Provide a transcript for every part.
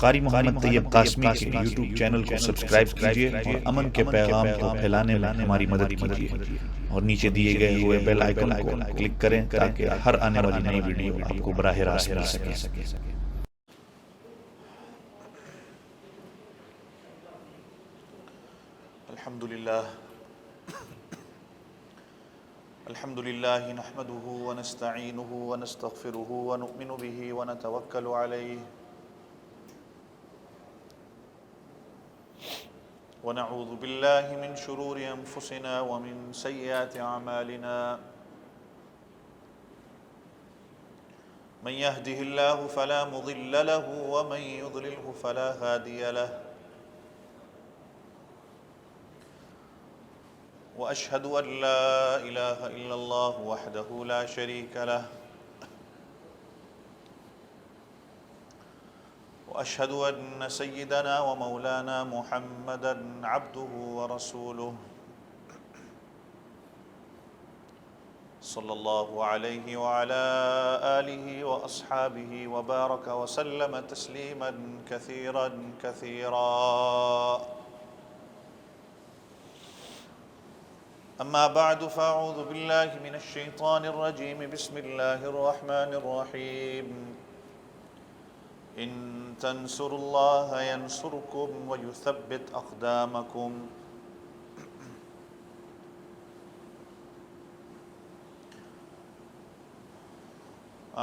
قاری محمد طیب قاسمی کے YouTube channel کو سبسکرائب کیجیے اور امن کے پیغام کو پھیلانے میں ہماری مدد کیجیے، اور نیچے دیے گئے ہوئے بیل آئیکن کو کلک کریں تاکہ ہر آنے والی نئی ویڈیو آپ کو براہ راست مل سکے۔ الحمد لله نحمده ونستعينه ونستغفره ونؤمن به ونتوكل عليه ونعوذ بالله من شرور أنفسنا ومن سيئات أعمالنا، من يهده الله فلا مضل له ومن يضلله فلا هادي له، وأشهد أن لا إله إلا الله وحده لا شريك له، وأشهد أن سيدنا ومولانا محمدا عبده ورسوله صلى الله عليه وعلى آله وأصحابه وبارك وسلم تسليما كثيرا كثيرا. أما بعد فأعوذ بالله من الشيطان الرجيم. بسم الله الرحمن الرحيم. إن تنصروا الله ينصركم ويثبت أقدامكم.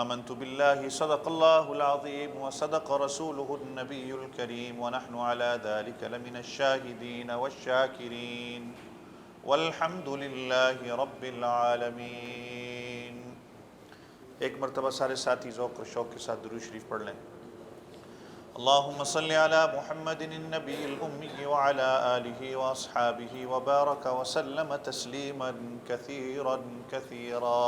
آمنت بالله صدق الله العظيم وصدق رسوله النبي الكريم ونحن على ذلك لمن الشاهدين والشاكرين والحمد للہ رب العالمین. ایک مرتبہ سارے ساتھی ذوق اور شوق کے ساتھ درود شریف پڑھ لیں. اللہم صلی علی محمد النبی الأمی وعلی آلہ واصحابہ وبارک وسلم تسلیما کثیرا کثیرا.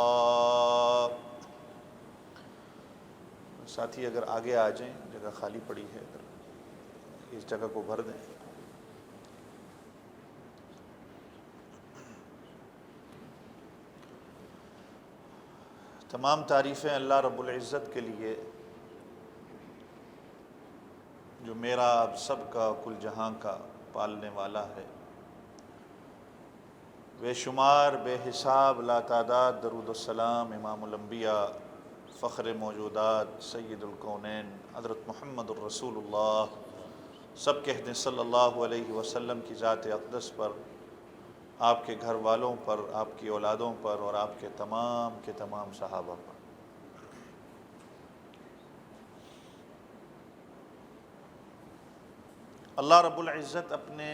ساتھی اگر آگے آ جائیں، جگہ خالی پڑی ہے، اگر اس جگہ کو بھر دیں. تمام تعریفیں اللہ رب العزت کے لیے جو میرا آپ سب کا کل جہاں کا پالنے والا ہے. بے شمار بے حساب لا تعداد درود السلام امام الانبیاء فخر موجودات سید الکونین حضرت محمد الرسول اللہ سب کہتے ہیں صلی اللہ علیہ وسلم کی ذات اقدس پر، آپ کے گھر والوں پر، آپ کی اولادوں پر اور آپ کے تمام صحابہ پر. اللہ رب العزت اپنے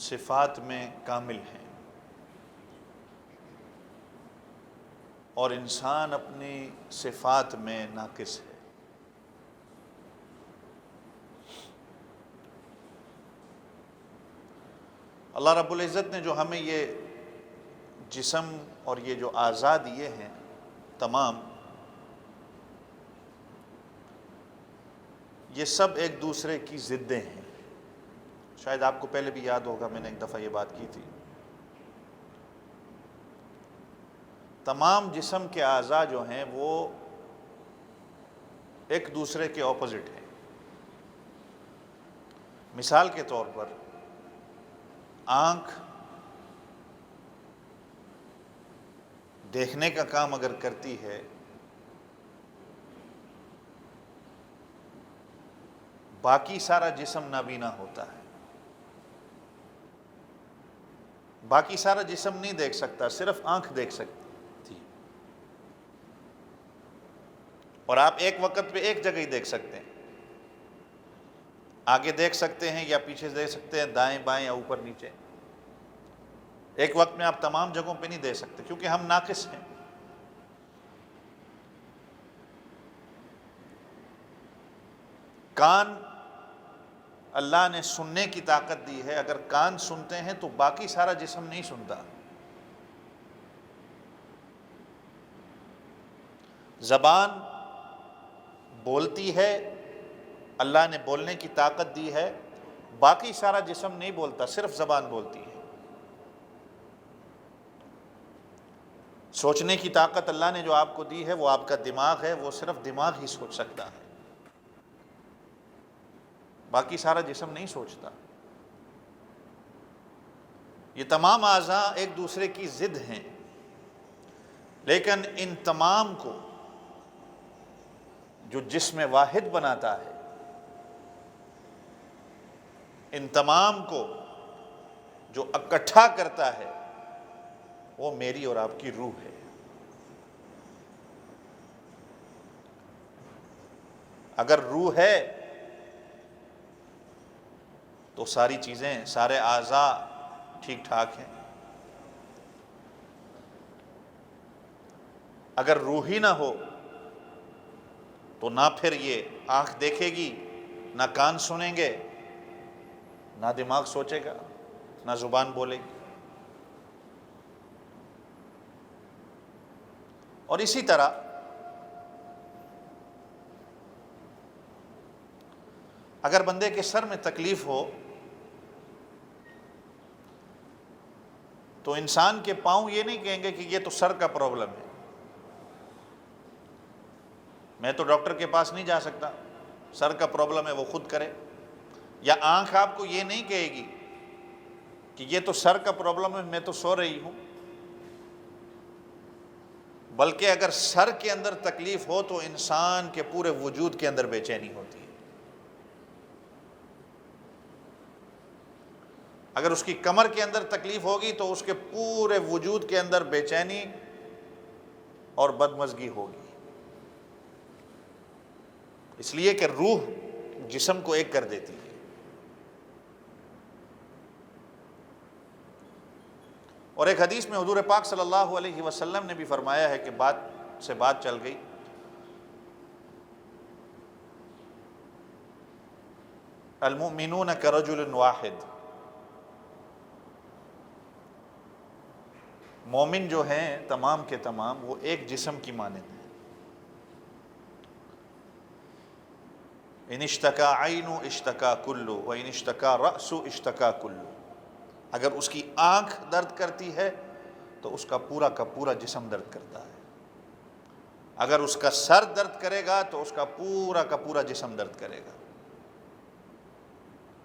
صفات میں کامل ہیں اور انسان اپنی صفات میں ناقص ہے. اللہ رب العزت نے جو ہمیں یہ جسم اور یہ جو اعضاء دیے ہیں تمام، یہ سب ایک دوسرے کی ضدیں ہیں. شاید آپ کو پہلے بھی یاد ہوگا، میں نے ایک دفعہ یہ بات کی تھی. تمام جسم کے اعضاء جو ہیں وہ ایک دوسرے کے اپوزٹ ہیں. مثال کے طور پر آنکھ دیکھنے کا کام اگر کرتی ہے، باقی سارا جسم نابینا ہوتا ہے. باقی سارا جسم نہیں دیکھ سکتا، صرف آنکھ دیکھ سکتی تھی. اور آپ ایک وقت پہ ایک جگہ ہی دیکھ سکتے ہیں. آگے دیکھ سکتے ہیں یا پیچھے دیکھ سکتے ہیں، دائیں بائیں یا اوپر نیچے. ایک وقت میں آپ تمام جگہوں پہ نہیں دیکھ سکتے کیونکہ ہم ناقص ہیں. کان اللہ نے سننے کی طاقت دی ہے، اگر کان سنتے ہیں تو باقی سارا جسم نہیں سنتا. زبان بولتی ہے، اللہ نے بولنے کی طاقت دی ہے، باقی سارا جسم نہیں بولتا، صرف زبان بولتی ہے. سوچنے کی طاقت اللہ نے جو آپ کو دی ہے وہ آپ کا دماغ ہے، وہ صرف دماغ ہی سوچ سکتا ہے، باقی سارا جسم نہیں سوچتا۔ یہ تمام اعضاء ایک دوسرے کی ضد ہیں، لیکن ان تمام کو جو جسم واحد بناتا ہے، ان تمام کو جو اکٹھا کرتا ہے، وہ میری اور آپ کی روح ہے۔ اگر روح ہے تو ساری چیزیں، سارے اعضاء ٹھیک ٹھاک ہیں۔ اگر روح ہی نہ ہو تو نہ پھر یہ آنکھ دیکھے گی، نہ کان سنیں گے، نہ دماغ سوچے گا، نہ زبان بولے گی۔ اور اسی طرح اگر بندے کے سر میں تکلیف ہو تو انسان کے پاؤں یہ نہیں کہیں گے کہ یہ تو سر کا پرابلم ہے، میں تو ڈاکٹر کے پاس نہیں جا سکتا، سر کا پرابلم ہے وہ خود کرے۔ یا آنکھ آپ کو یہ نہیں کہے گی کہ یہ تو سر کا پرابلم ہے، میں تو سو رہی ہوں، بلکہ اگر سر کے اندر تکلیف ہو تو انسان کے پورے وجود کے اندر بے چینی ہوتی ہے۔ اگر اس کی کمر کے اندر تکلیف ہوگی تو اس کے پورے وجود کے اندر بے چینی اور بدمزگی ہوگی، اس لیے کہ روح جسم کو ایک کر دیتی ہے۔ اور ایک حدیث میں حضور پاک صلی اللہ علیہ وسلم نے بھی فرمایا ہے کہ بات سے بات چل گئی، المؤمنون کرجل واحد، مومن جو ہیں تمام کے تمام وہ ایک جسم کی مانند ہیں۔ ان اشتکا عین اشتکا کلو و ان اشتکا رأس اشتکا کلو، اگر اس کی آنکھ درد کرتی ہے تو اس کا پورا جسم درد کرتا ہے، اگر اس کا سر درد کرے گا تو اس کا پورا جسم درد کرے گا۔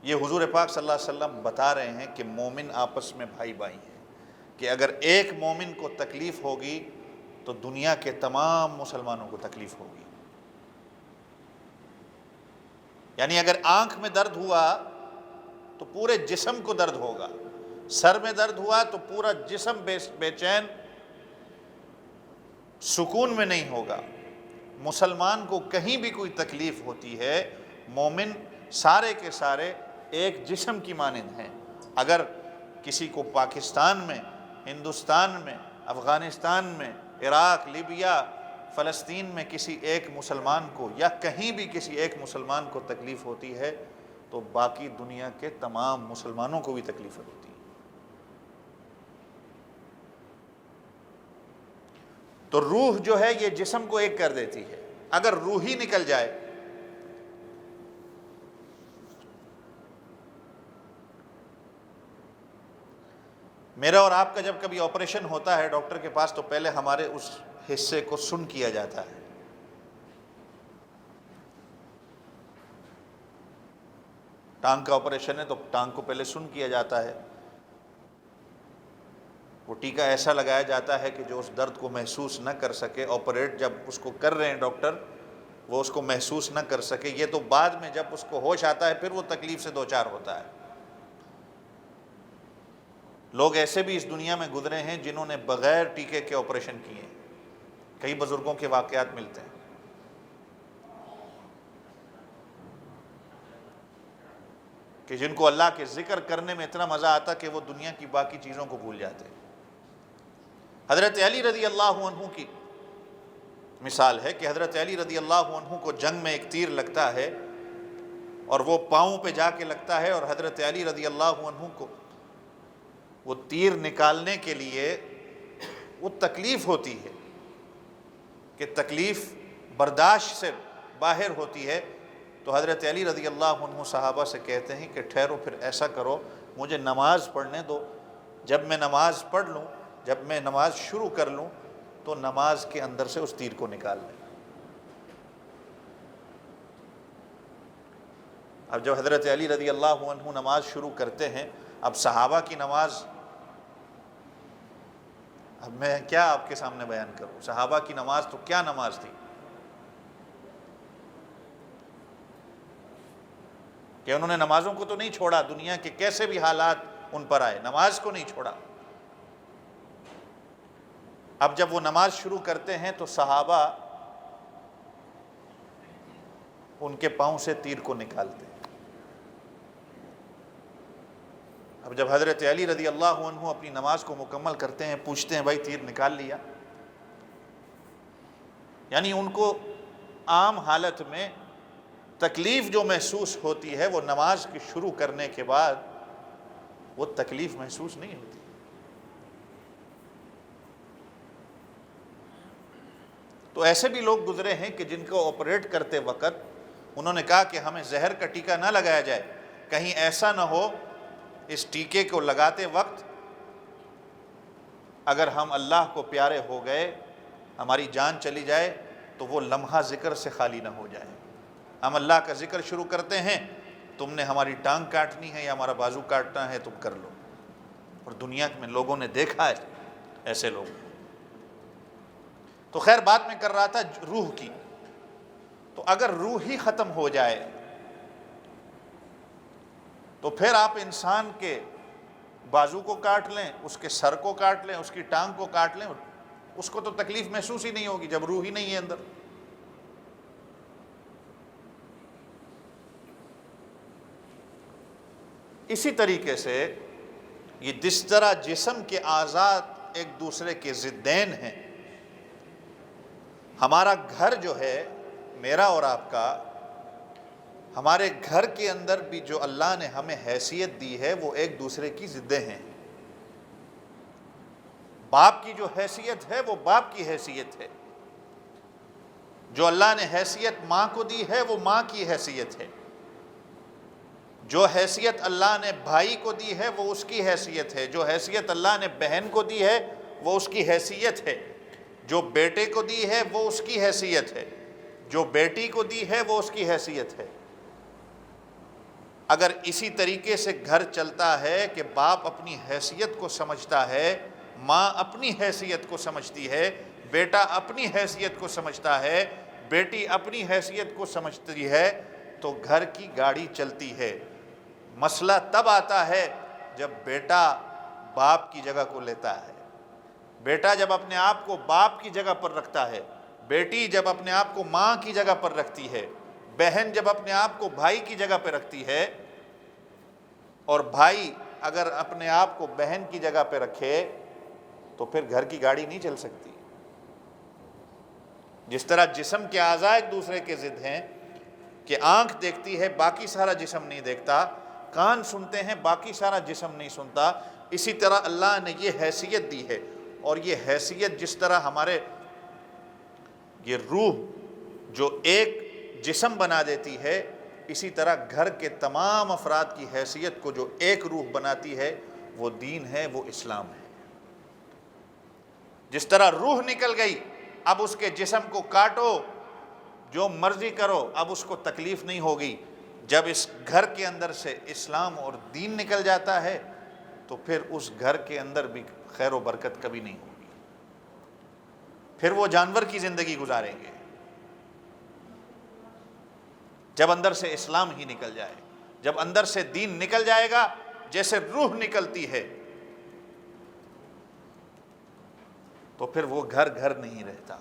یہ حضور پاک صلی اللہ علیہ وسلم بتا رہے ہیں کہ مومن آپس میں بھائی بھائی ہیں، کہ اگر ایک مومن کو تکلیف ہوگی تو دنیا کے تمام مسلمانوں کو تکلیف ہوگی۔ یعنی اگر آنکھ میں درد ہوا تو پورے جسم کو درد ہوگا، سر میں درد ہوا تو پورا جسم بے چین، سکون میں نہیں ہوگا۔ مسلمان کو کہیں بھی کوئی تکلیف ہوتی ہے، مومن سارے کے سارے ایک جسم کی مانند ہیں۔ اگر کسی کو پاکستان میں، ہندوستان میں، افغانستان میں، عراق، لیبیا، فلسطین میں کسی ایک مسلمان کو یا کہیں بھی کسی ایک مسلمان کو تکلیف ہوتی ہے تو باقی دنیا کے تمام مسلمانوں کو بھی تکلیف ہوتی ہے۔ تو روح جو ہے یہ جسم کو ایک کر دیتی ہے۔ اگر روح ہی نکل جائے میرا اور آپ کا جب کبھی آپریشن ہوتا ہے ڈاکٹر کے پاس تو پہلے ہمارے اس حصے کو سن کیا جاتا ہے، ٹانگ کا آپریشن ہے تو ٹانگ کو پہلے سن کیا جاتا ہے، وہ ٹیکا ایسا لگایا جاتا ہے کہ جو اس درد کو محسوس نہ کر سکے، آپریٹ جب اس کو کر رہے ہیں ڈاکٹر وہ اس کو محسوس نہ کر سکے۔ یہ تو بعد میں جب اس کو ہوش آتا ہے پھر وہ تکلیف سے دوچار ہوتا ہے۔ لوگ ایسے بھی اس دنیا میں گزرے ہیں جنہوں نے بغیر ٹیکے کے آپریشن کیے ہیں، کئی بزرگوں کے واقعات ملتے ہیں۔ کہ جن کو اللہ کے ذکر کرنے میں اتنا مزہ آتا کہ وہ دنیا کی باقی چیزوں کو بھول جاتے ہیں۔ حضرت علی رضی اللہ عنہ کی مثال ہے کہ حضرت علی رضی اللہ عنہ کو جنگ میں ایک تیر لگتا ہے اور وہ پاؤں پہ جا کے لگتا ہے، اور حضرت علی رضی اللہ عنہ کو وہ تیر نکالنے کے لیے وہ تکلیف ہوتی ہے کہ تکلیف برداشت سے باہر ہوتی ہے، تو حضرت علی رضی اللہ عنہ صحابہ سے کہتے ہیں کہ ٹھہرو، پھر ایسا کرو مجھے نماز پڑھنے دو، جب میں نماز پڑھ لوں، جب میں نماز شروع کر لوں تو نماز کے اندر سے اس تیر کو نکال لیں۔ اب جب حضرت علی رضی اللہ عنہ نماز شروع کرتے ہیں، اب صحابہ کی نماز، اب میں کیا آپ کے سامنے بیان کروں، صحابہ کی نماز تو کیا نماز تھی کہ انہوں نے نمازوں کو تو نہیں چھوڑا، دنیا کے کیسے بھی حالات ان پر آئے، نماز کو نہیں چھوڑا۔ اب جب وہ نماز شروع کرتے ہیں تو صحابہ ان کے پاؤں سے تیر کو نکالتے ہیں۔ اب جب حضرت علی رضی اللہ عنہ اپنی نماز کو مکمل کرتے ہیں، پوچھتے ہیں بھائی تیر نکال لیا؟ یعنی ان کو عام حالت میں تکلیف جو محسوس ہوتی ہے وہ نماز کے شروع کرنے کے بعد وہ تکلیف محسوس نہیں ہوتی۔ تو ایسے بھی لوگ گزرے ہیں کہ جن کو آپریٹ کرتے وقت انہوں نے کہا کہ ہمیں زہر کا ٹیکہ نہ لگایا جائے، کہیں ایسا نہ ہو اس ٹیکے کو لگاتے وقت اگر ہم اللہ کو پیارے ہو گئے، ہماری جان چلی جائے تو وہ لمحہ ذکر سے خالی نہ ہو جائے۔ ہم اللہ کا ذکر شروع کرتے ہیں، تم نے ہماری ٹانگ کاٹنی ہے یا ہمارا بازو کاٹنا ہے تم کر لو۔ اور دنیا میں لوگوں نے دیکھا ہے ایسے لوگ۔ تو خیر بات میں کر رہا تھا روح کی، تو اگر روح ہی ختم ہو جائے تو پھر آپ انسان کے بازو کو کاٹ لیں، اس کے سر کو کاٹ لیں، اس کی ٹانگ کو کاٹ لیں، اس کو تو تکلیف محسوس ہی نہیں ہوگی جب روح ہی نہیں ہے اندر۔ اسی طریقے سے یہ جس طرح جسم کے اعضاء ایک دوسرے کے ضدین ہیں، ہمارا گھر جو ہے میرا اور آپ کا، ہمارے گھر کے اندر بھی جو اللہ نے ہمیں حیثیت دی ہے وہ ایک دوسرے کی ضدیں ہیں۔ باپ کی جو حیثیت ہے وہ باپ کی حیثیت ہے، جو اللہ نے حیثیت ماں کو دی ہے وہ ماں کی حیثیت ہے، جو حیثیت اللہ نے بھائی کو دی ہے وہ اس کی حیثیت ہے، جو حیثیت اللہ نے بہن کو دی ہے وہ اس کی حیثیت ہے، جو بیٹے کو دی ہے وہ اس کی حیثیت ہے، جو بیٹی کو دی ہے وہ اس کی حیثیت ہے۔ اگر اسی طریقے سے گھر چلتا ہے کہ باپ اپنی حیثیت کو سمجھتا ہے، ماں اپنی حیثیت کو سمجھتی ہے، بیٹا اپنی حیثیت کو سمجھتا ہے، بیٹی اپنی حیثیت کو سمجھتی ہے، تو گھر کی گاڑی چلتی ہے۔ مسئلہ تب آتا ہے جب بیٹا باپ کی جگہ کو لیتا ہے، بیٹا جب اپنے آپ کو باپ کی جگہ پر رکھتا ہے، بیٹی جب اپنے آپ کو ماں کی جگہ پر رکھتی ہے، بہن جب اپنے آپ کو بھائی کی جگہ پہ رکھتی ہے، اور بھائی اگر اپنے آپ کو بہن کی جگہ پہ رکھے تو پھر گھر کی گاڑی نہیں چل سکتی۔ جس طرح جسم کے اعضاء ایک دوسرے کے ضد ہیں کہ آنکھ دیکھتی ہے باقی سارا جسم نہیں دیکھتا، کان سنتے ہیں باقی سارا جسم نہیں سنتا، اسی طرح اللہ نے یہ حیثیت دی ہے۔ اور یہ حیثیت جس طرح ہمارے یہ روح جو ایک جسم بنا دیتی ہے، اسی طرح گھر کے تمام افراد کی حیثیت کو جو ایک روح بناتی ہے وہ دین ہے، وہ اسلام ہے۔ جس طرح روح نکل گئی، اب اس کے جسم کو کاٹو، جو مرضی کرو، اب اس کو تکلیف نہیں ہوگی۔ جب اس گھر کے اندر سے اسلام اور دین نکل جاتا ہے تو پھر اس گھر کے اندر بھی خیر و برکت کبھی نہیں ہوگی، پھر وہ جانور کی زندگی گزاریں گے۔ جب اندر سے اسلام ہی نکل جائے، جب اندر سے دین نکل جائے گا، جیسے روح نکلتی ہے، تو پھر وہ گھر گھر نہیں رہتا۔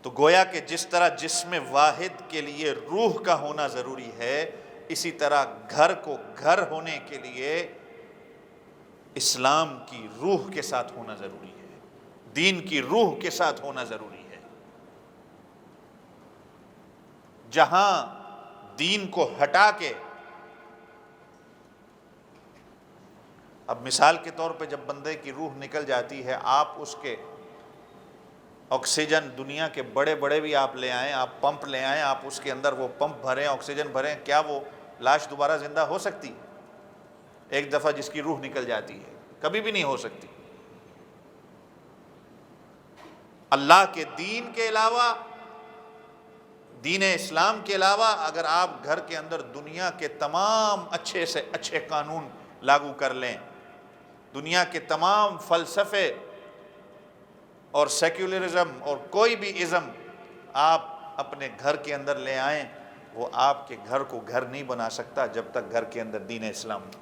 تو گویا کہ جس طرح جسم واحد کے لیے روح کا ہونا ضروری ہے، اسی طرح گھر کو گھر ہونے کے لیے اسلام کی روح کے ساتھ ہونا ضروری ہے، دین کی روح کے ساتھ ہونا ضروری ہے۔ جہاں دین کو ہٹا کے، اب مثال کے طور پہ جب بندے کی روح نکل جاتی ہے، آپ اس کے آکسیجن دنیا کے بڑے بڑے بھی آپ لے آئیں، آپ پمپ لے آئیں، آپ اس کے اندر وہ پمپ بھریں، آکسیجن بھریں، کیا وہ لاش دوبارہ زندہ ہو سکتی؟ ایک دفعہ جس کی روح نکل جاتی ہے، کبھی بھی نہیں ہو سکتی۔ اللہ کے دین کے علاوہ، دین اسلام کے علاوہ اگر آپ گھر کے اندر دنیا کے تمام اچھے سے اچھے قانون لاگو کر لیں، دنیا کے تمام فلسفے اور سیکولرزم اور کوئی بھی ازم آپ اپنے گھر کے اندر لے آئیں، وہ آپ کے گھر کو گھر نہیں بنا سکتا جب تک گھر کے اندر دین اسلام نہ ہو۔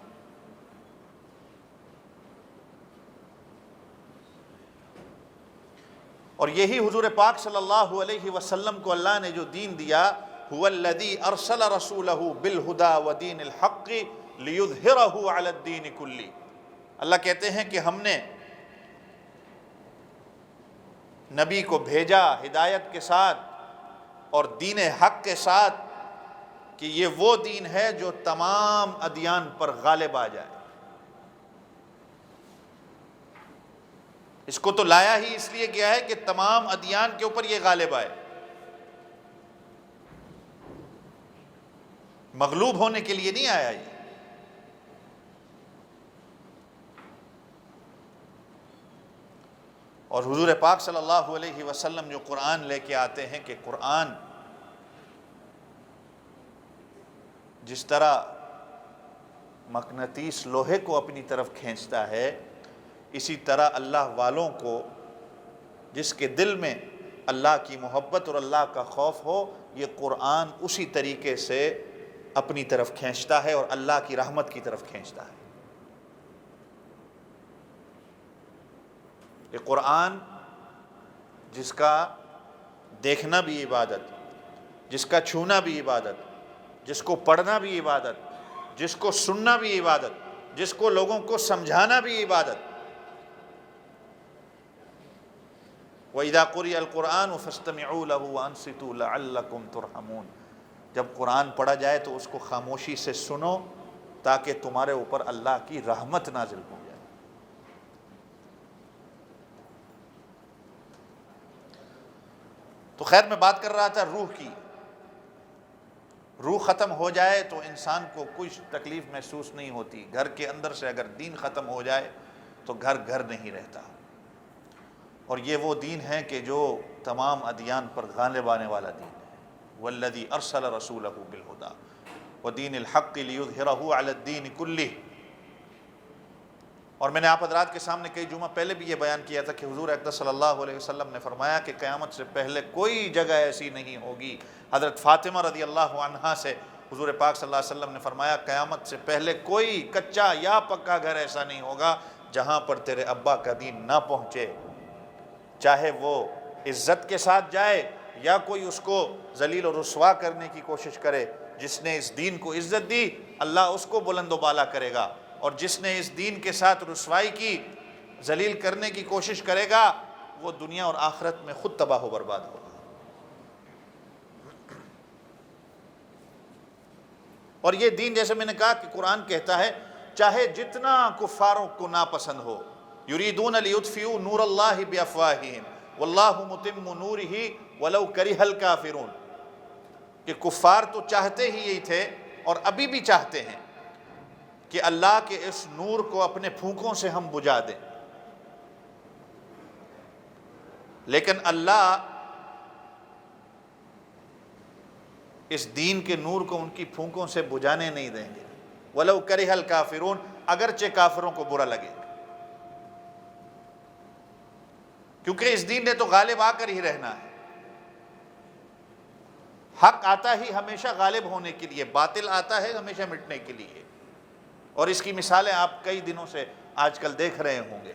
اور یہی حضور پاک صلی اللہ علیہ وسلم کو اللہ نے جو دین دیا، هو الذی ارسل رسولہ بالہدی ودین الحق لیظہرہ علی الدین کلہ۔ اللہ کہتے ہیں کہ ہم نے نبی کو بھیجا ہدایت کے ساتھ اور دین حق کے ساتھ کہ یہ وہ دین ہے جو تمام ادیان پر غالب آ جائے۔ اس کو تو لایا ہی اس لیے گیا ہے کہ تمام ادیان کے اوپر یہ غالب آئے، مغلوب ہونے کے لیے نہیں آیا یہ۔ اور حضور پاک صلی اللہ علیہ وسلم جو قرآن لے کے آتے ہیں کہ قرآن جس طرح مقناطیس لوہے کو اپنی طرف کھینچتا ہے، اسی طرح اللہ والوں کو جس کے دل میں اللہ کی محبت اور اللہ کا خوف ہو، یہ قرآن اسی طریقے سے اپنی طرف کھینچتا ہے اور اللہ کی رحمت کی طرف کھینچتا ہے۔ یہ قرآن جس کا دیکھنا بھی عبادت، جس کا چھونا بھی عبادت، جس کو پڑھنا بھی عبادت، جس کو سننا بھی عبادت، جس کو لوگوں کو سمجھانا بھی عبادت۔ وَإِذَا قُرِئَ الْقُرْآنُ فَاسْتَمِعُوا لَهُ وَأَنصِتُوا لَعَلَّكُمْ تُرْحَمُونَ۔ جب قرآن پڑھا جائے تو اس کو خاموشی سے سنو تاکہ تمہارے اوپر اللہ کی رحمت نازل ہو جائے۔ تو خیر میں بات کر رہا تھا روح کی۔ روح ختم ہو جائے تو انسان کو کچھ تکلیف محسوس نہیں ہوتی۔ گھر کے اندر سے اگر دین ختم ہو جائے تو گھر گھر نہیں رہتا۔ اور یہ وہ دین ہے کہ جو تمام ادیان پر غالب آنے والا دین ہے۔ والذی ارسل رسولہ بالہدی ودین الحق لیظہرہ علی الدین کلہ۔ اور میں نے آپ حضرات کے سامنے کئی جمعہ پہلے بھی یہ بیان کیا تھا کہ حضور اقدس صلی اللہ علیہ وسلم نے فرمایا کہ قیامت سے پہلے کوئی جگہ ایسی نہیں ہوگی۔ حضرت فاطمہ رضی اللہ عنہا سے حضور پاک صلی اللہ علیہ وسلم نے فرمایا قیامت سے پہلے کوئی کچا یا پکا گھر ایسا نہیں ہوگا جہاں پر تیرے ابا کا دین نہ پہنچے، چاہے وہ عزت کے ساتھ جائے یا کوئی اس کو ذلیل و رسوا کرنے کی کوشش کرے۔ جس نے اس دین کو عزت دی اللہ اس کو بلند و بالا کرے گا، اور جس نے اس دین کے ساتھ رسوائی کی، ذلیل کرنے کی کوشش کرے گا، وہ دنیا اور آخرت میں خود تباہ و برباد ہوگا۔ اور یہ دین جیسے میں نے کہا کہ قرآن کہتا ہے چاہے جتنا کفاروں کو ناپسند ہو، یریدون لیطفئوا نور اللہ بافواہہم واللہ متم نورہ ولو کرہ الکافرون، کہ کفار تو چاہتے ہی یہی تھے اور ابھی بھی چاہتے ہیں کہ اللہ کے اس نور کو اپنے پھونکوں سے ہم بجھا دیں، لیکن اللہ اس دین کے نور کو ان کی پھونکوں سے بجھانے نہیں دیں گے۔ وَلَوْ كَرِهَ الْكَافِرُونَ، اگرچہ کافروں کو برا لگے، کیونکہ اس دین نے تو غالب آ کر ہی رہنا ہے۔ حق آتا ہی ہمیشہ غالب ہونے کے لیے، باطل آتا ہے ہمیشہ مٹنے کے لیے، اور اس کی مثالیں آپ کئی دنوں سے آج کل دیکھ رہے ہوں گے۔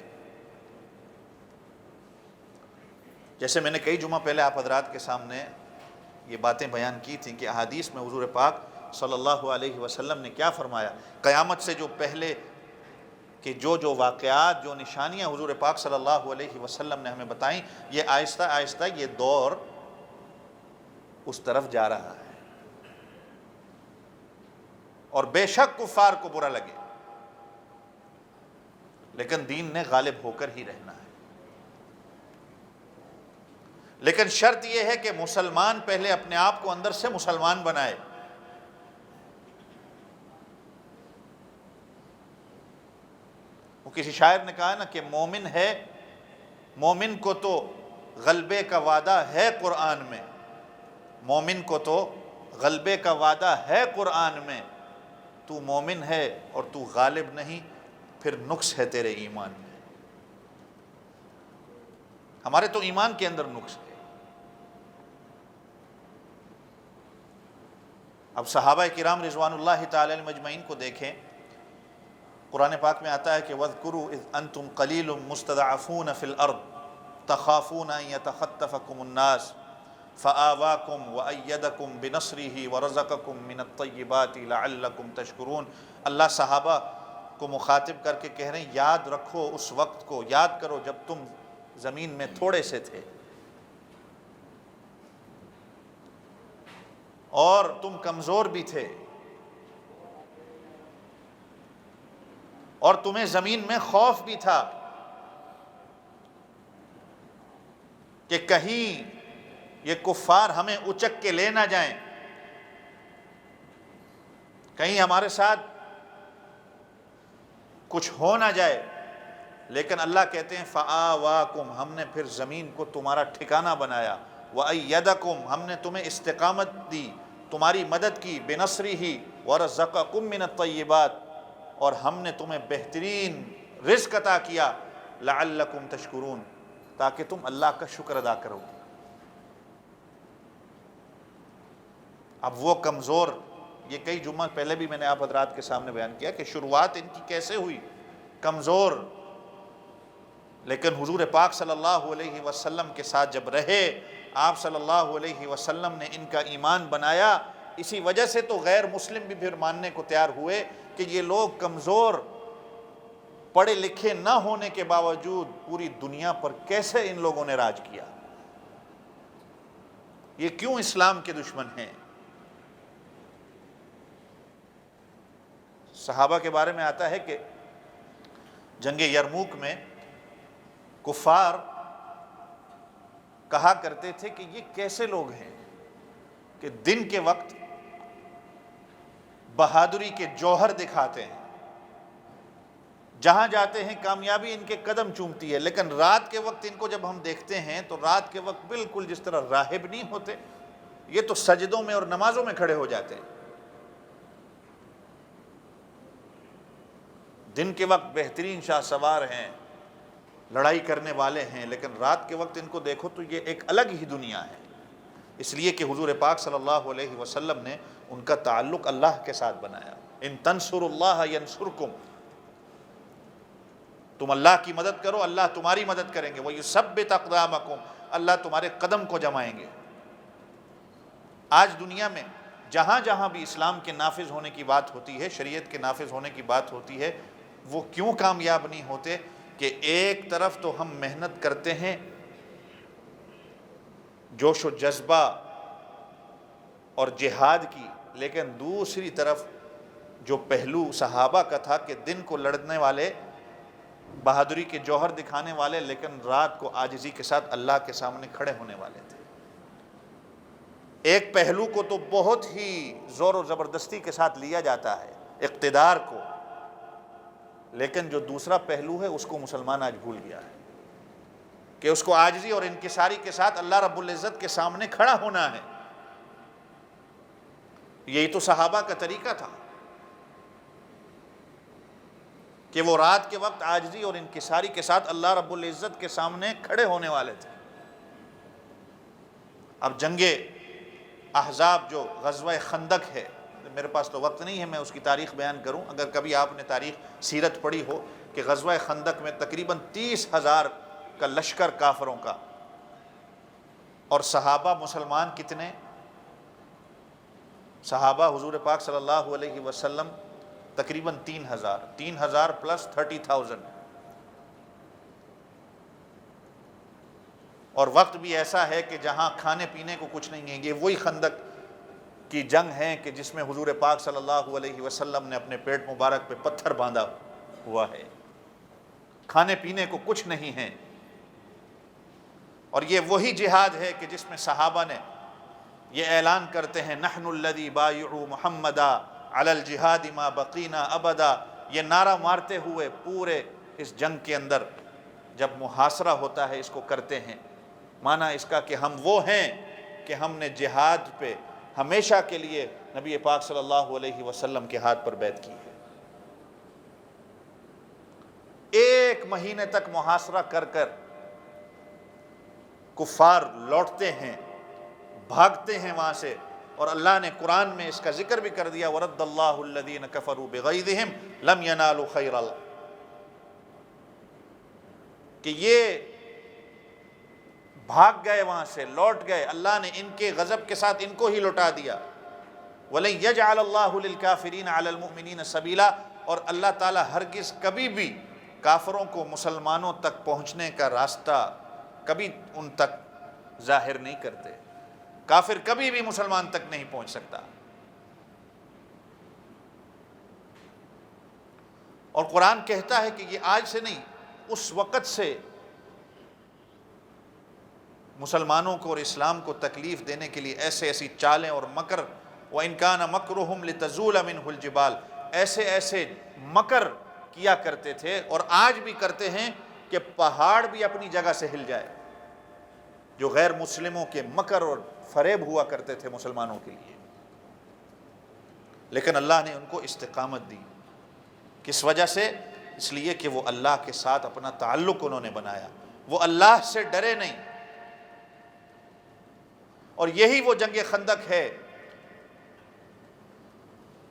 جیسے میں نے کئی جمعہ پہلے آپ حضرات کے سامنے یہ باتیں بیان کی تھیں کہ احادیث میں حضور پاک صلی اللہ علیہ وسلم نے کیا فرمایا، قیامت سے جو پہلے کہ جو واقعات، جو نشانیاں حضور پاک صلی اللہ علیہ وسلم نے ہمیں بتائیں، یہ آہستہ آہستہ یہ دور اس طرف جا رہا ہے، اور بے شک کفار کو برا لگے لیکن دین نے غالب ہو کر ہی رہنا ہے۔ لیکن شرط یہ ہے کہ مسلمان پہلے اپنے آپ کو اندر سے مسلمان بنائے۔ کسی شاعر نے کہا نا کہ مومن ہے، مومن کو تو غلبے کا وعدہ ہے قرآن میں، مومن کو تو غلبے کا وعدہ ہے قرآن میں، تو مومن ہے اور تو غالب نہیں، پھر نقص ہے تیرے ایمان میں۔ ہمارے تو ایمان کے اندر نقص ہے۔ اب صحابہ کرام رضوان اللہ تعالی علیہم اجمعین کو دیکھیں، قرآن پاک میں آتا ہے کہ وَاذْكُرُوا إِذْ أَنْتُمْ قَلِيلٌ مُسْتَضْعَفُونَ فِي الْأَرْضِ تَخَافُونَ أَنْ يَتَخَطَّفَكُمُ النَّاسُ فَآوَاكُمْ وَأَيَّدَكُمْ بِنَصْرِهِ وَرَزَقَكُمْ مِنَ الطَّيِّبَاتِ لَعَلَّكُمْ تَشْكُرُونَ۔ اللہ صحابہ کو مخاطب کر کے کہہ رہے ہیں یاد رکھو اس وقت کو، یاد کرو جب تم زمین میں تھوڑے سے تھے اور تم کمزور بھی تھے اور تمہیں زمین میں خوف بھی تھا کہ کہیں یہ کفار ہمیں اچک کے لے نہ جائیں، کہیں ہمارے ساتھ کچھ ہو نہ جائے، لیکن اللہ کہتے ہیں فآواکم، ہم نے پھر زمین کو تمہارا ٹھکانہ بنایا، وأیدکم، ہم نے تمہیں استقامت دی، تمہاری مدد کی، بنصرہ ورزقکم من الطیبات، اور ہم نے تمہیں بہترین رزق عطا کیا، لعلکم تشکرون، تاکہ تم اللہ کا شکر ادا کرو۔ اب وہ کمزور، یہ کئی جمعہ پہلے بھی میں نے آپ حضرات کے سامنے بیان کیا کہ شروعات ان کی کیسے ہوئی، کمزور، لیکن حضور پاک صلی اللہ علیہ وسلم کے ساتھ جب رہے، آپ صلی اللہ علیہ وسلم نے ان کا ایمان بنایا، اسی وجہ سے تو غیر مسلم بھی پھر ماننے کو تیار ہوئے کہ یہ لوگ کمزور، پڑھے لکھے نہ ہونے کے باوجود پوری دنیا پر کیسے ان لوگوں نے راج کیا، یہ کیوں اسلام کے دشمن ہیں۔ صحابہ کے بارے میں آتا ہے کہ جنگ یرموک میں کفار کہا کرتے تھے کہ یہ کیسے لوگ ہیں کہ دن کے وقت بہادری کے جوہر دکھاتے ہیں، جہاں جاتے ہیں کامیابی ان کے قدم چومتی ہے، لیکن رات کے وقت ان کو جب ہم دیکھتے ہیں تو رات کے وقت بالکل جس طرح راہب نہیں ہوتے، یہ تو سجدوں میں اور نمازوں میں کھڑے ہو جاتے ہیں۔ دن کے وقت بہترین شاہ سوار ہیں، لڑائی کرنے والے ہیں، لیکن رات کے وقت ان کو دیکھو تو یہ ایک الگ ہی دنیا ہے، اس لیے کہ حضور پاک صلی اللہ علیہ وسلم نے ان کا تعلق اللہ کے ساتھ بنایا۔ ان تنصروا اللہ ینصرکم، تم اللہ کی مدد کرو اللہ تمہاری مدد کریں گے، وَيُثَبِّتْ أَقْدَامَكُمْ، اللہ تمہارے قدم کو جمائیں گے۔ آج دنیا میں جہاں جہاں بھی اسلام کے نافذ ہونے کی بات ہوتی ہے، شریعت کے نافذ ہونے کی بات ہوتی ہے، وہ کیوں کامیاب نہیں ہوتے کہ ایک طرف تو ہم محنت کرتے ہیں، جوش و جذبہ اور جہاد کی، لیکن دوسری طرف جو پہلو صحابہ کا تھا کہ دن کو لڑنے والے، بہادری کے جوہر دکھانے والے، لیکن رات کو عاجزی کے ساتھ اللہ کے سامنے کھڑے ہونے والے تھے۔ ایک پہلو کو تو بہت ہی زور و زبردستی کے ساتھ لیا جاتا ہے، اقتدار کو، لیکن جو دوسرا پہلو ہے اس کو مسلمان آج بھول گیا ہے کہ اس کو عاجزی اور انکساری کے ساتھ اللہ رب العزت کے سامنے کھڑا ہونا ہے۔ یہی تو صحابہ کا طریقہ تھا کہ وہ رات کے وقت عاجزی اور انکساری کے ساتھ اللہ رب العزت کے سامنے کھڑے ہونے والے تھے۔ اب جنگ احزاب جو غزوہ خندق ہے، میرے پاس تو وقت نہیں ہے میں اس کی تاریخ بیان کروں، اگر کبھی آپ نے تاریخ سیرت پڑھی ہو کہ غزوہ خندق میں تقریباً 30,000 کا لشکر کافروں کا، اور صحابہ مسلمان کتنے؟ صحابہ حضور پاک صلی اللہ علیہ وسلم تقریباً 3,000 پلس 30,000، اور وقت بھی ایسا ہے کہ جہاں کھانے پینے کو کچھ نہیں ہے۔ یہ وہی خندق کی جنگ ہے کہ جس میں حضور پاک صلی اللہ علیہ وسلم نے اپنے پیٹ مبارک پہ پتھر باندھا ہوا ہے، کھانے پینے کو کچھ نہیں ہے۔ اور یہ وہی جہاد ہے کہ جس میں صحابہ نے یہ اعلان کرتے ہیں نحن الذی بایعوا محمدا علی الجہاد ما بقینا ابدا، یہ نعرہ مارتے ہوئے پورے اس جنگ کے اندر جب محاصرہ ہوتا ہے اس کو کرتے ہیں، معنی اس کا کہ ہم وہ ہیں کہ ہم نے جہاد پہ ہمیشہ کے لیے نبی پاک صلی اللہ علیہ وسلم کے ہاتھ پر بیعت کی ہے۔ 1 مہینے تک محاصرہ کر کر کفار لوٹتے ہیں، بھاگتے ہیں وہاں سے، اور اللہ نے قرآن میں اس کا ذکر بھی کر دیا، وَرَدَّ اللَّهُ الَّذِينَ كَفَرُوا بِغَيْظِهِمْ لَمْ يَنَالُوا خَيْرًا، کہ یہ بھاگ گئے، وہاں سے لوٹ گئے، اللہ نے ان کے غضب کے ساتھ ان کو ہی لوٹا دیا۔ وَلَن يَجْعَلَ اللَّهُ لِلْكَافِرِينَ عَلَى الْمُؤْمِنِينَ سَبِيلًا، اور اللہ تعالیٰ ہرگز کبھی بھی کافروں کو مسلمانوں تک پہنچنے کا راستہ کبھی ان تک ظاہر نہیں کرتے۔ کافر کبھی بھی مسلمان تک نہیں پہنچ سکتا۔ اور قرآن کہتا ہے کہ یہ آج سے نہیں، اس وقت سے مسلمانوں کو اور اسلام کو تکلیف دینے کے لیے ایسے ایسی چالیں اور مکر، وَإِن كَانَ مَكْرُهُمْ لِتَزُولَ مِنْهُ الْجِبَالُ، ایسے ایسے مکر کیا کرتے تھے اور آج بھی کرتے ہیں کہ پہاڑ بھی اپنی جگہ سے ہل جائے۔ جو غیر مسلموں کے مکر اور فریب ہوا کرتے تھے مسلمانوں کے لیے، لیکن اللہ نے ان کو استقامت دی۔ کس وجہ سے؟ اس لیے کہ وہ اللہ کے ساتھ اپنا تعلق انہوں نے بنایا، وہ اللہ سے ڈرے نہیں۔ اور یہی وہ جنگ خندق ہے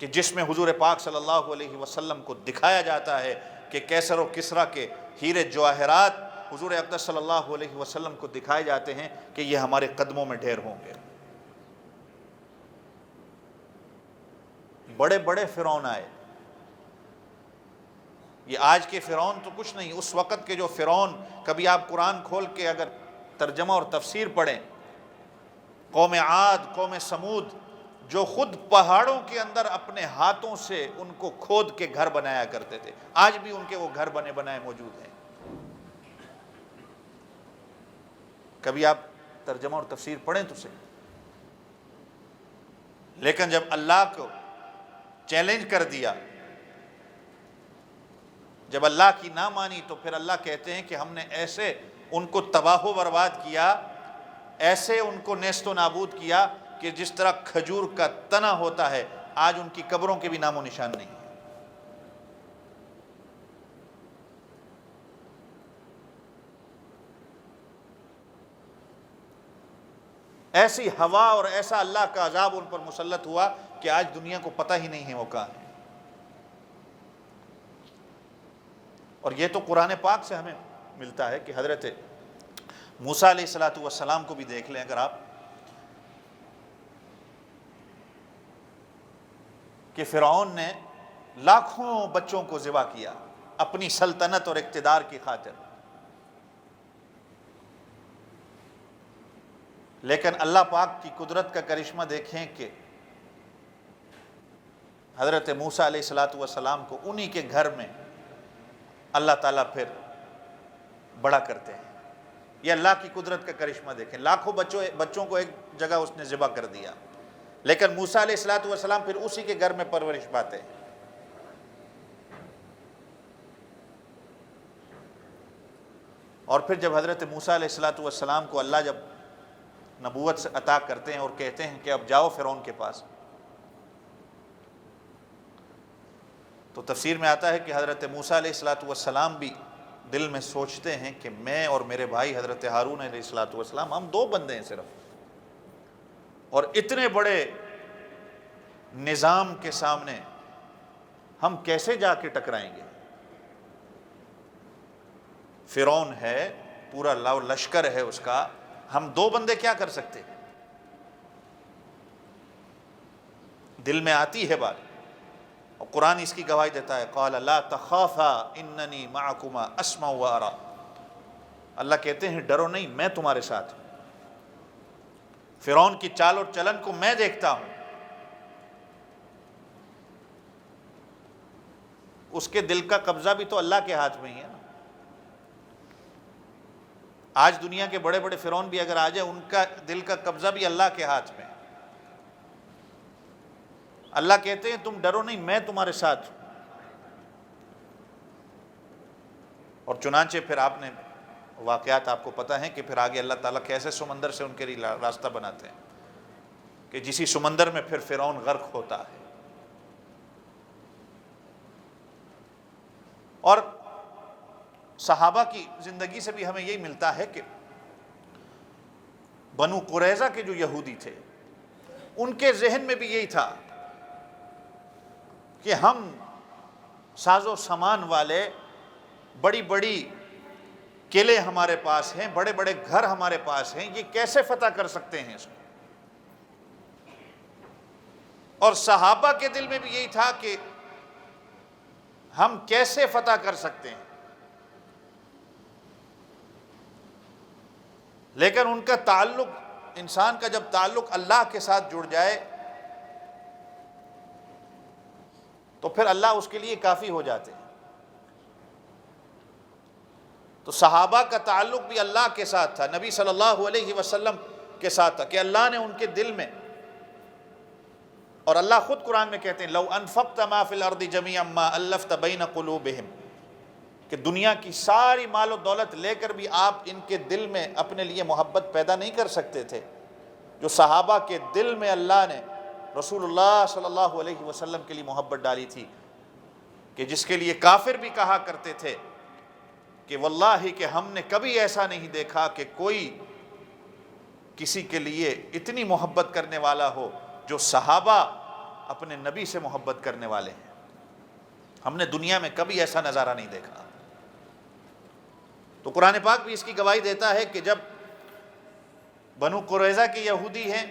کہ جس میں حضور پاک صلی اللہ علیہ وسلم کو دکھایا جاتا ہے کہ کیسر و کسریٰ کے ہیرے جواہرات حضور اقدس صلی اللہ علیہ وسلم کو دکھائے جاتے ہیں کہ یہ ہمارے قدموں میں ڈھیر ہوں گے۔ بڑے بڑے فرعون آئے، یہ آج کے فرعون تو کچھ نہیں، اس وقت کے جو فرعون، کبھی آپ قرآن کھول کے اگر ترجمہ اور تفسیر پڑھیں، قوم عاد، قوم سمود، جو خود پہاڑوں کے اندر اپنے ہاتھوں سے ان کو کھود کے گھر بنایا کرتے تھے، آج بھی ان کے وہ گھر بنے بنائے موجود ہیں۔ کبھی آپ ترجمہ اور تفسیر پڑھیں تو صحیح۔ لیکن جب اللہ کو چیلنج کر دیا، جب اللہ کی نہ مانی، تو پھر اللہ کہتے ہیں کہ ہم نے ایسے ان کو تباہ و برباد کیا، ایسے ان کو نیست و نابود کیا کہ جس طرح کھجور کا تنا ہوتا ہے، آج ان کی قبروں کے بھی نام و نشان نہیں ہے۔ ایسی ہوا اور ایسا اللہ کا عذاب ان پر مسلط ہوا کہ آج دنیا کو پتہ ہی نہیں ہے وہ کہاں ہے۔ اور یہ تو قرآن پاک سے ہمیں ملتا ہے کہ حضرت موسیٰ علیہ السلام کو بھی دیکھ لیں اگر آپ، کہ فرعون نے لاکھوں بچوں کو ذبح کیا اپنی سلطنت اور اقتدار کی خاطر، لیکن اللہ پاک کی قدرت کا کرشمہ دیکھیں کہ حضرت موسیٰ علیہ السلام کو انہی کے گھر میں اللہ تعالیٰ پھر بڑا کرتے ہیں۔ یہ اللہ کی قدرت کا کرشمہ دیکھیں، لاکھوں بچوں کو ایک جگہ اس نے ذبح کر دیا، لیکن موسیٰ علیہ السلام پھر اسی کے گھر میں پرورش پاتے ہیں۔ اور پھر جب حضرت موسیٰ علیہ السلام کو اللہ جب نبوت سے عطا کرتے ہیں اور کہتے ہیں کہ اب جاؤ فرعون کے پاس، تو تفسیر میں آتا ہے کہ حضرت موسیٰ علیہ السلام بھی دل میں سوچتے ہیں کہ میں اور میرے بھائی حضرت ہارون علیہ السلام ہم 2 بندے ہیں صرف، اور اتنے بڑے نظام کے سامنے ہم کیسے جا کے ٹکرائیں گے؟ فرعون ہے، پورا لشکر ہے اس کا، ہم 2 بندے کیا کر سکتے؟ دل میں آتی ہے بات، اور قرآن اس کی گواہی دیتا ہے، قال لا تخافا اننی معکما اسمع و ارى، اللہ کہتے ہیں ڈرو نہیں، میں تمہارے ساتھ ہوں، فرعون کی چال اور چلن کو میں دیکھتا ہوں۔ اس کے دل کا قبضہ بھی تو اللہ کے ہاتھ میں ہی ہے نا۔ آج دنیا کے بڑے بڑے فرعون بھی اگر آ جائے، ان کا دل کا قبضہ بھی اللہ کے ہاتھ میں ہے۔ اللہ کہتے ہیں تم ڈرو نہیں، میں تمہارے ساتھ ہوں۔ اور چنانچہ پھر آپ نے واقعات آپ کو پتہ ہیں کہ پھر آگے اللہ تعالیٰ کیسے سمندر سے ان کے لیے راستہ بناتے ہیں کہ جسی سمندر میں پھر فرعون غرق ہوتا ہے۔ اور صحابہ کی زندگی سے بھی ہمیں یہی ملتا ہے کہ بنو قریظہ کے جو یہودی تھے ان کے ذہن میں بھی یہی تھا کہ ہم ساز و سامان والے، بڑی بڑی قلعے ہمارے پاس ہیں، بڑے بڑے گھر ہمارے پاس ہیں، یہ کیسے فتح کر سکتے ہیں اس کو۔ اور صحابہ کے دل میں بھی یہی تھا کہ ہم کیسے فتح کر سکتے ہیں، لیکن ان کا تعلق، انسان کا جب تعلق اللہ کے ساتھ جڑ جائے تو پھر اللہ اس کے لیے کافی ہو جاتے ہیں۔ تو صحابہ کا تعلق بھی اللہ کے ساتھ تھا، نبی صلی اللہ علیہ وسلم کے ساتھ تھا کہ اللہ نے ان کے دل میں، اور اللہ خود قرآن میں کہتے ہیں لو انفقت ما فی الارض جميعا ما الفت بین قلوبہم، کہ دنیا کی ساری مال و دولت لے کر بھی آپ ان کے دل میں اپنے لیے محبت پیدا نہیں کر سکتے تھے جو صحابہ کے دل میں اللہ نے رسول اللہ صلی اللہ علیہ وسلم کے لیے محبت ڈالی تھی، کہ جس کے لیے کافر بھی کہا کرتے تھے کہ واللہ کہ ہم نے کبھی ایسا نہیں دیکھا کہ کوئی کسی کے لیے اتنی محبت کرنے والا ہو جو صحابہ اپنے نبی سے محبت کرنے والے ہیں، ہم نے دنیا میں کبھی ایسا نظارہ نہیں دیکھا۔ تو قرآن پاک بھی اس کی گواہی دیتا ہے کہ جب بنو قریظہ کے یہودی ہیں،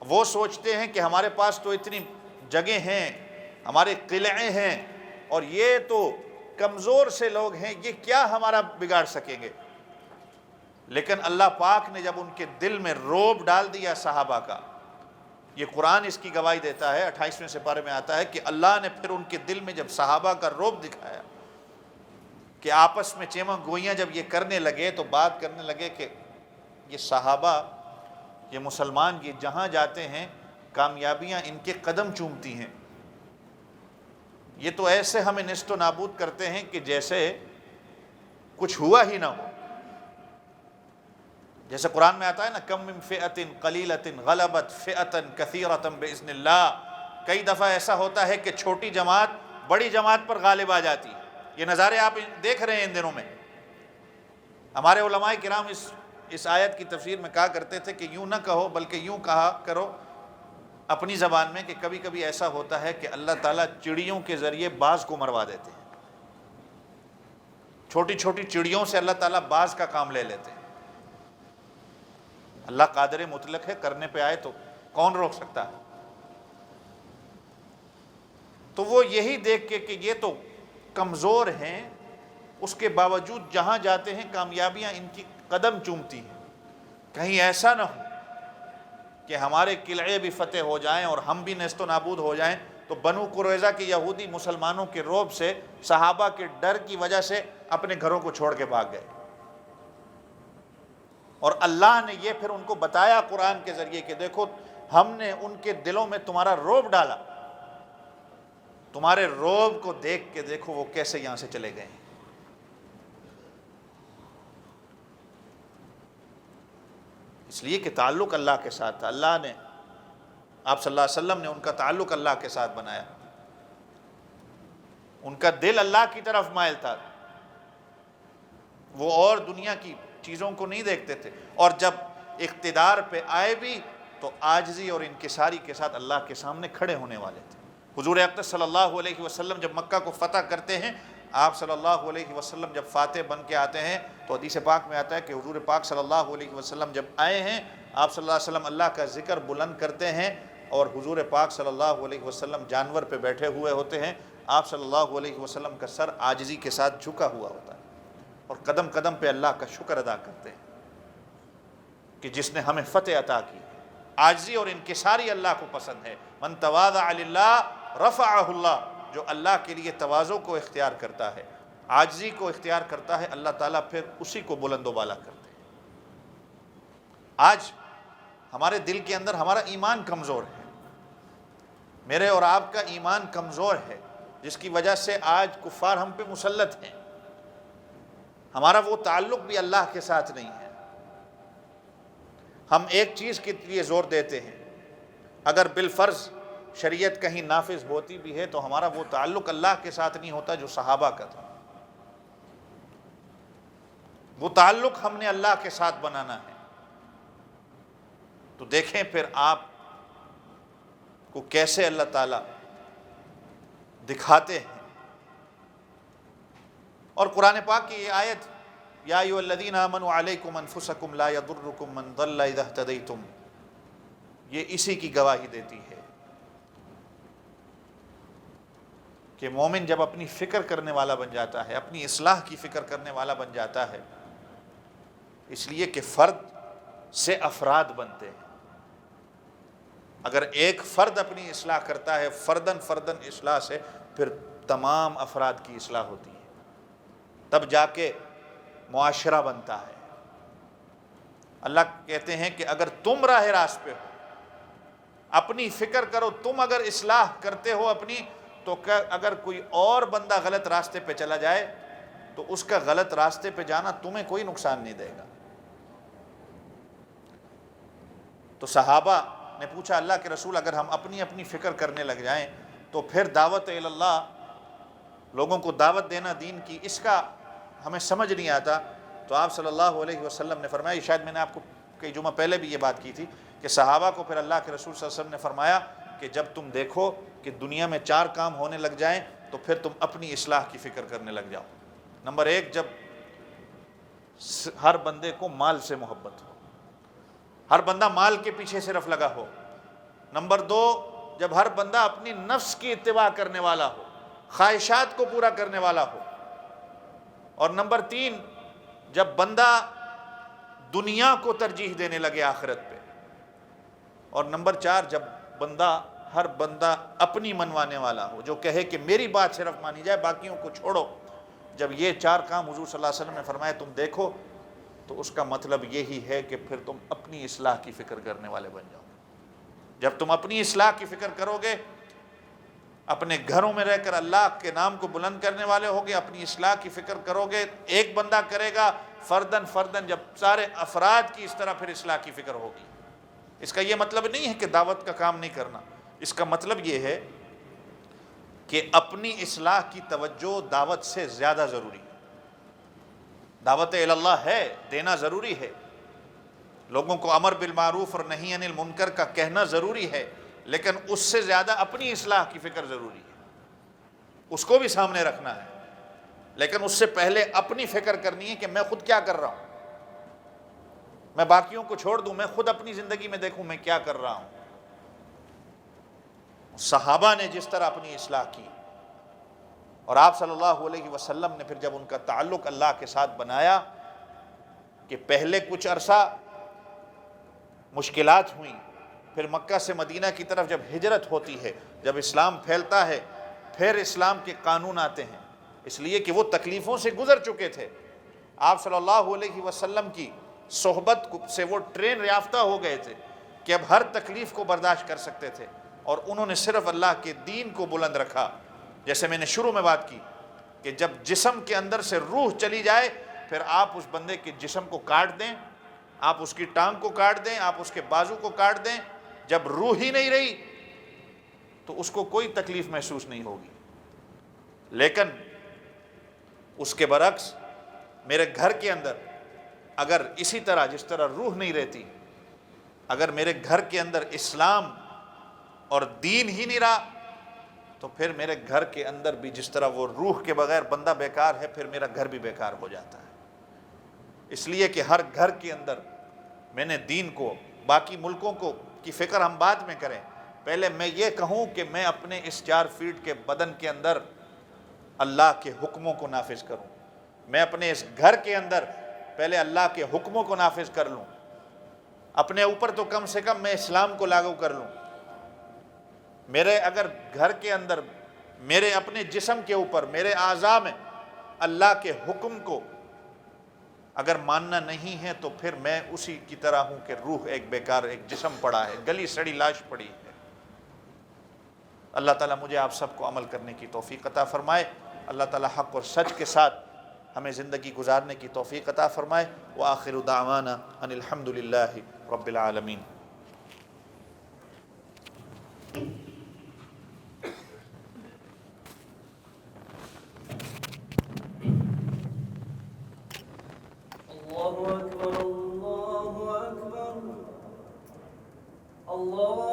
وہ سوچتے ہیں کہ ہمارے پاس تو اتنی جگہ ہیں، ہمارے قلعے ہیں، اور یہ تو کمزور سے لوگ ہیں، یہ کیا ہمارا بگاڑ سکیں گے۔ لیکن اللہ پاک نے جب ان کے دل میں رعب ڈال دیا صحابہ کا، یہ قرآن اس کی گواہی دیتا ہے، 28ویں سپارے میں آتا ہے کہ اللہ نے پھر ان کے دل میں جب صحابہ کا رعب دکھایا کہ آپس میں چیمہ گوئیاں جب یہ کرنے لگے تو بات کرنے لگے کہ یہ صحابہ، یہ مسلمان، یہ جہاں جاتے ہیں کامیابیاں ان کے قدم چومتی ہیں، یہ تو ایسے ہمیں نیست و نابود کرتے ہیں کہ جیسے کچھ ہوا ہی نہ ہو۔ جیسے قرآن میں آتا ہے نا کم من فئۃ قلیلۃ غلبت فئۃ کثیرۃ باذن اللہ، کئی دفعہ ایسا ہوتا ہے کہ چھوٹی جماعت بڑی جماعت پر غالب آ جاتی ہے۔ یہ نظارے آپ دیکھ رہے ہیں ان دنوں میں۔ ہمارے علماء کرام اس آیت کی تفسیر میں کہا کرتے تھے کہ یوں نہ کہو بلکہ یوں کہا کرو اپنی زبان میں کہ کبھی کبھی ایسا ہوتا ہے کہ اللہ تعالیٰ چڑیوں کے ذریعے باز کو مروا دیتے ہیں، چھوٹی چھوٹی چڑیوں سے اللہ تعالیٰ باز کا کام لے لیتے ہیں۔ اللہ قادر مطلق ہے، کرنے پہ آئے تو کون روک سکتا ہے۔ تو وہ یہی دیکھ کے کہ یہ تو کمزور ہیں، اس کے باوجود جہاں جاتے ہیں کامیابیاں ان کی قدم چومتی ہیں، کہیں ایسا نہ ہو کہ ہمارے قلعے بھی فتح ہو جائیں اور ہم بھی نیست و نابود ہو جائیں۔ تو بنو قریظہ کے یہودی مسلمانوں کے رعب سے، صحابہ کے ڈر کی وجہ سے اپنے گھروں کو چھوڑ کے بھاگ گئے، اور اللہ نے یہ پھر ان کو بتایا قرآن کے ذریعے کہ دیکھو ہم نے ان کے دلوں میں تمہارا رعب ڈالا، تمہارے رعب کو دیکھ کے دیکھو وہ کیسے یہاں سے چلے گئے ہیں۔ اس لیے کہ تعلق اللہ کے ساتھ تھا، اللہ نے، آپ صلی اللہ علیہ وسلم نے ان کا تعلق اللہ کے ساتھ بنایا، ان کا دل اللہ کی طرف مائل تھا، وہ اور دنیا کی چیزوں کو نہیں دیکھتے تھے، اور جب اقتدار پہ آئے بھی تو عاجزی اور انکساری کے ساتھ اللہ کے سامنے کھڑے ہونے والے تھے۔ حضور اقدس صلی اللہ علیہ وسلم جب مکہ کو فتح کرتے ہیں، آپ صلی اللہ علیہ وسلم جب فاتح بن کے آتے ہیں تو حدیث پاک میں آتا ہے کہ حضور پاک صلی اللہ علیہ وسلم جب آئے ہیں، آپ صلی اللہ علیہ وسلم اللہ کا ذکر بلند کرتے ہیں، اور حضور پاک صلی اللہ علیہ وسلم جانور پہ بیٹھے ہوئے ہوتے ہیں، آپ صلی اللہ علیہ وسلم کا سر عاجزی کے ساتھ جھکا ہوا ہوتا ہے، اور قدم قدم پہ اللہ کا شکر ادا کرتے ہیں کہ جس نے ہمیں فتح عطا کی۔ عاجزی اور انکساری اللہ کو پسند ہے۔ من تواضع للہ رفعہ اللہ، جو اللہ کے لیے تواضع کو اختیار کرتا ہے، عاجزی کو اختیار کرتا ہے، اللہ تعالیٰ پھر اسی کو بلند و بالا کرتے ہیں۔ آج ہمارے دل کے اندر ہمارا ایمان کمزور ہے، میرے اور آپ کا ایمان کمزور ہے، جس کی وجہ سے آج کفار ہم پہ مسلط ہیں، ہمارا وہ تعلق بھی اللہ کے ساتھ نہیں ہے۔ ہم ایک چیز کے لیے زور دیتے ہیں، اگر بالفرض شریعت کہیں نافذ ہوتی بھی ہے تو ہمارا وہ تعلق اللہ کے ساتھ نہیں ہوتا جو صحابہ کا تھا۔ وہ تعلق ہم نے اللہ کے ساتھ بنانا ہے۔ تو دیکھیں پھر آپ کو کیسے اللہ تعالیٰ دکھاتے ہیں۔ اور قرآن پاک کی یہ آیت یا ایھا الذین آمنوا علیکم انفسکم لا یضرکم من ضل اذا اہتدیتم، یہ اسی کی گواہی دیتی ہے کہ مومن جب اپنی فکر کرنے والا بن جاتا ہے، اپنی اصلاح کی فکر کرنے والا بن جاتا ہے، اس لیے کہ فرد سے افراد بنتے ہیں۔ اگر ایک فرد اپنی اصلاح کرتا ہے فردن اصلاح سے، پھر تمام افراد کی اصلاح ہوتی ہے، تب جا کے معاشرہ بنتا ہے۔ اللہ کہتے ہیں کہ اگر تم راہ راست پہ ہو، اپنی فکر کرو، تم اگر اصلاح کرتے ہو اپنی، تو اگر کوئی اور بندہ غلط راستے پہ چلا جائے تو اس کا غلط راستے پہ جانا تمہیں کوئی نقصان نہیں دے گا۔ تو صحابہ نے پوچھا اللہ کے رسول اگر ہم اپنی فکر کرنے لگ جائیں تو پھر دعوت اللہ، لوگوں کو دعوت دینا دین کی، اس کا ہمیں سمجھ نہیں آتا۔ تو آپ صلی اللہ علیہ وسلم نے فرمایا، شاید میں نے آپ کو کئی جمعہ پہلے بھی یہ بات کی تھی کہ صحابہ کو پھر اللہ کے رسول صلی اللہ علیہ وسلم نے فرمایا کہ جب تم دیکھو کہ دنیا میں 4 کام ہونے لگ جائیں تو پھر تم اپنی اصلاح کی فکر کرنے لگ جاؤ۔ نمبر 1، جب ہر بندے کو مال سے محبت ہو، ہر بندہ مال کے پیچھے صرف لگا ہو۔ نمبر 2، جب ہر بندہ اپنی نفس کی اتباع کرنے والا ہو، خواہشات کو پورا کرنے والا ہو۔ اور نمبر 3، جب بندہ دنیا کو ترجیح دینے لگے آخرت پہ۔ اور نمبر 4، جب ہر بندہ اپنی منوانے والا ہو، جو کہے کہ میری بات صرف مانی جائے باقیوں کو چھوڑو۔ جب یہ 4 کام حضور صلی اللہ علیہ وسلم نے فرمایا تم دیکھو، تو اس کا مطلب یہی ہے کہ پھر تم اپنی اصلاح کی فکر کرنے والے بن جاؤ۔ جب تم اپنی اصلاح کی فکر کرو گے، اپنے گھروں میں رہ کر اللہ کے نام کو بلند کرنے والے ہوگے، اپنی اصلاح کی فکر کرو گے، ایک بندہ کرے گا فردن، جب سارے افراد کی اس طرح پھر اصلاح کی فکر ہوگی۔ اس کا یہ مطلب نہیں ہے کہ دعوت کا کام نہیں کرنا، اس کا مطلب یہ ہے کہ اپنی اصلاح کی توجہ دعوت سے زیادہ ضروری ہے۔ دعوت اللہ ہے، دینا ضروری ہے، لوگوں کو امر بالمعروف اور نہی عن المنکر کا کہنا ضروری ہے، لیکن اس سے زیادہ اپنی اصلاح کی فکر ضروری ہے، اس کو بھی سامنے رکھنا ہے، لیکن اس سے پہلے اپنی فکر کرنی ہے کہ میں خود کیا کر رہا ہوں، میں باقیوں کو چھوڑ دوں، میں خود اپنی زندگی میں دیکھوں میں کیا کر رہا ہوں۔ صحابہ نے جس طرح اپنی اصلاح کی، اور آپ صلی اللہ علیہ وسلم نے پھر جب ان کا تعلق اللہ کے ساتھ بنایا کہ پہلے کچھ عرصہ مشکلات ہوئیں، پھر مکہ سے مدینہ کی طرف جب ہجرت ہوتی ہے، جب اسلام پھیلتا ہے، پھر اسلام کے قانون آتے ہیں، اس لیے کہ وہ تکلیفوں سے گزر چکے تھے۔ آپ صلی اللہ علیہ وسلم کی صحبت سے وہ ٹرین یافتہ ہو گئے تھے کہ اب ہر تکلیف کو برداشت کر سکتے تھے، اور انہوں نے صرف اللہ کے دین کو بلند رکھا۔ جیسے میں نے شروع میں بات کی کہ جب جسم کے اندر سے روح چلی جائے، پھر آپ اس بندے کے جسم کو کاٹ دیں، آپ اس کی ٹانگ کو کاٹ دیں، آپ اس کے بازو کو کاٹ دیں، جب روح ہی نہیں رہی تو اس کو کوئی تکلیف محسوس نہیں ہوگی۔ لیکن اس کے برعکس میرے گھر کے اندر اگر اسی طرح جس طرح روح نہیں رہتی، اگر میرے گھر کے اندر اسلام اور دین ہی نہیں رہا، تو پھر میرے گھر کے اندر بھی جس طرح وہ روح کے بغیر بندہ بیکار ہے، پھر میرا گھر بھی بیکار ہو جاتا ہے۔ اس لیے کہ ہر گھر کے اندر میں نے دین کو، باقی ملکوں کو کی فکر ہم بعد میں کریں، پہلے میں یہ کہوں کہ میں اپنے اس 4 فیٹ کے بدن کے اندر اللہ کے حکموں کو نافذ کروں، میں اپنے اس گھر کے اندر پہلے اللہ کے حکموں کو نافذ کر لوں، اپنے اوپر تو کم سے کم میں اسلام کو لاگو کر لوں۔ میرے اگر گھر کے اندر، میرے اپنے جسم کے اوپر، میرے اعضاء میں اللہ کے حکم کو اگر ماننا نہیں ہے تو پھر میں اسی کی طرح ہوں کہ روح ایک بیکار ایک جسم پڑا ہے، گلی سڑی لاش پڑی ہے۔ اللہ تعالیٰ مجھے آپ سب کو عمل کرنے کی توفیق عطا فرمائے۔ اللہ تعالیٰ حق اور سچ کے ساتھ ہمیں زندگی گزارنے کی توفیق عطا فرمائے۔ وآخر دعوانا ان الحمد للہ رب العالمین۔ اللہ اکبر اللہ اکبر اللہ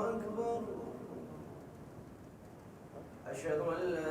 اکبر اشہد ان لا